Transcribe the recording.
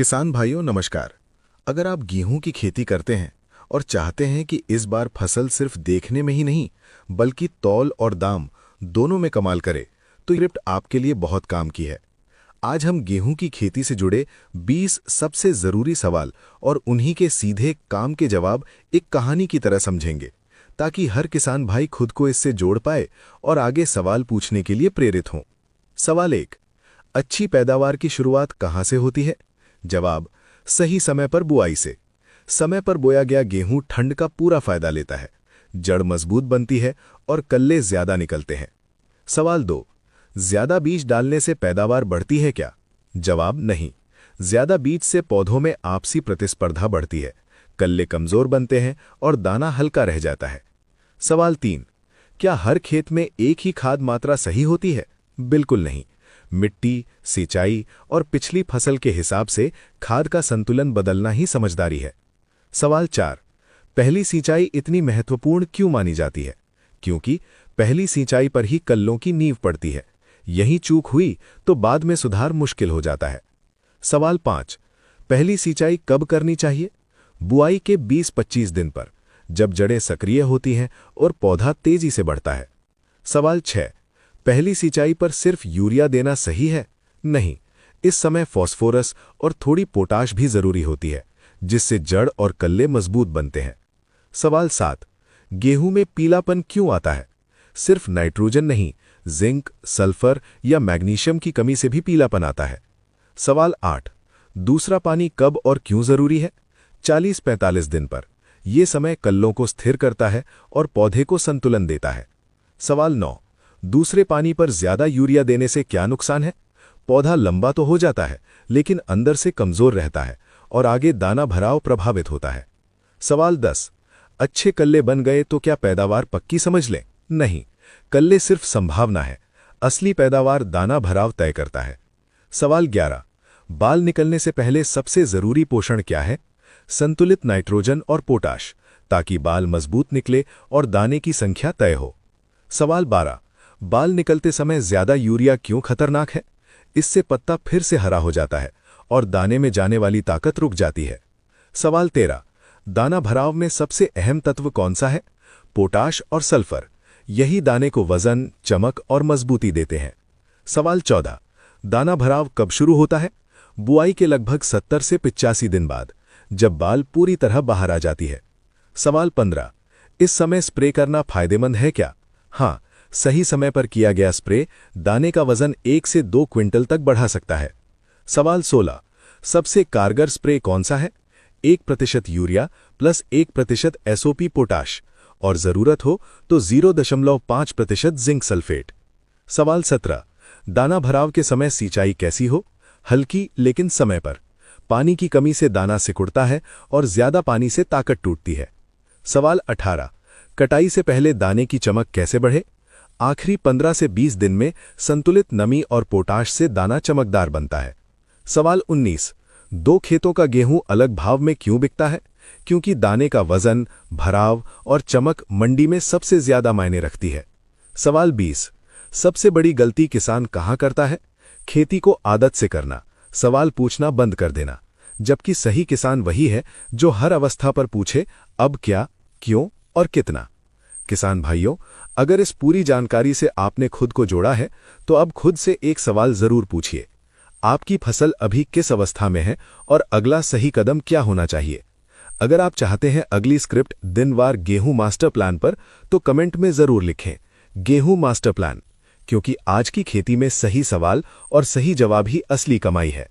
किसान भाइयों नमस्कार। अगर आप गेहूं की खेती करते हैं और चाहते हैं कि इस बार फसल सिर्फ देखने में ही नहीं बल्कि तौल और दाम दोनों में कमाल करे, तो स्क्रिप्ट आपके लिए बहुत काम की है। आज हम गेहूं की खेती से जुड़े 20 सबसे जरूरी सवाल और उन्हीं के सीधे काम के जवाब एक कहानी की तरह समझेंगे, ताकि हर किसान भाई खुद को इससे जोड़ पाए और आगे सवाल पूछने के लिए प्रेरित हों। सवाल 1, अच्छी पैदावार की शुरुआत कहां से होती है? जवाब, सही समय पर बुआई से। समय पर बोया गया गेहूं ठंड का पूरा फायदा लेता है, जड़ मजबूत बनती है और कल्ले ज्यादा निकलते हैं। सवाल 2, ज्यादा बीज डालने से पैदावार बढ़ती है क्या? जवाब, नहीं। ज्यादा बीज से पौधों में आपसी प्रतिस्पर्धा बढ़ती है, कल्ले कमजोर बनते हैं और दाना हल्का रह जाता है। सवाल 3, क्या हर खेत में एक ही खाद मात्रा सही होती है? बिल्कुल नहीं। मिट्टी, सिंचाई और पिछली फसल के हिसाब से खाद का संतुलन बदलना ही समझदारी है। सवाल 4, पहली सिंचाई इतनी महत्वपूर्ण क्यों मानी जाती है? क्योंकि पहली सिंचाई पर ही कल्लों की नींव पड़ती है। यही चूक हुई तो बाद में सुधार मुश्किल हो जाता है। सवाल 5, पहली सिंचाई कब करनी चाहिए? बुआई के 20-25 दिन पर, जब जड़ें सक्रिय होती हैं और पौधा तेजी से बढ़ता है। सवाल 6, पहली सिंचाई पर सिर्फ यूरिया देना सही है? नहीं, इस समय फास्फोरस और थोड़ी पोटाश भी जरूरी होती है, जिससे जड़ और कल्ले मजबूत बनते हैं। सवाल 7, गेहूं में पीलापन क्यों आता है? सिर्फ नाइट्रोजन नहीं, जिंक, सल्फर या मैग्नीशियम की कमी से भी पीलापन आता है। सवाल 8, दूसरा पानी कब और क्यों जरूरी है? 40-45 दिन पर। यह समय कल्लों को स्थिर करता है और पौधे को संतुलन देता है। सवाल 9, दूसरे पानी पर ज्यादा यूरिया देने से क्या नुकसान है? पौधा लंबा तो हो जाता है, लेकिन अंदर से कमजोर रहता है और आगे दाना भराव प्रभावित होता है। सवाल 10, अच्छे कल्ले बन गए तो क्या पैदावार पक्की समझ लें? नहीं, कल्ले सिर्फ संभावना है, असली पैदावार दाना भराव तय करता है। सवाल 11, बाल निकलने से पहले सबसे जरूरी पोषण क्या है? संतुलित नाइट्रोजन और पोटाश, ताकि बाल मजबूत निकले और दाने की संख्या तय हो। सवाल 12, बाल निकलते समय ज्यादा यूरिया क्यों खतरनाक है? इससे पत्ता फिर से हरा हो जाता है और दाने में जाने वाली ताकत रुक जाती है। सवाल 13, दाना भराव में सबसे अहम तत्व कौन सा है? पोटाश और सल्फर। यही दाने को वजन, चमक और मजबूती देते हैं। सवाल 14, दाना भराव कब शुरू होता है? बुआई के लगभग 70 से 85 दिन बाद, जब बाल पूरी तरह बाहर आ जाती है। सवाल 15, इस समय स्प्रे करना फायदेमंद है क्या? हाँ, सही समय पर किया गया स्प्रे दाने का वजन 1 से 2 क्विंटल तक बढ़ा सकता है। सवाल 16, सबसे कारगर स्प्रे कौन सा है? 1% यूरिया प्लस 1% एसओपी पोटाश और जरूरत हो तो 0.5% जिंक सल्फेट। सवाल 17, दाना भराव के समय सिंचाई कैसी हो? हल्की लेकिन समय पर। पानी की कमी से दाना सिकुड़ता है और ज्यादा पानी से ताकत टूटती है। सवाल 18, कटाई से पहले दाने की चमक कैसे बढ़े? आखिरी 15 से 20 दिन में संतुलित नमी और पोटाश से दाना चमकदार बनता है। सवाल 19, दो खेतों का गेहूं अलग भाव में क्यों बिकता है? क्योंकि दाने का वजन, भराव और चमक मंडी में सबसे ज्यादा मायने रखती है। सवाल 20, सबसे बड़ी गलती किसान कहां करता है? खेती को आदत से करना, सवाल पूछना बंद कर देना, जबकि सही किसान वही है जो हर अवस्था पर पूछे अब क्या, क्यों और कितना। किसान भाइयों, अगर इस पूरी जानकारी से आपने खुद को जोड़ा है, तो अब खुद से एक सवाल जरूर पूछिए, आपकी फसल अभी किस अवस्था में है और अगला सही कदम क्या होना चाहिए? अगर आप चाहते हैं अगली स्क्रिप्ट दिनवार गेहूं मास्टर प्लान पर, तो कमेंट में जरूर लिखें गेहूं मास्टर प्लान, क्योंकि आज की खेती में सही सवाल और सही जवाब ही असली कमाई है।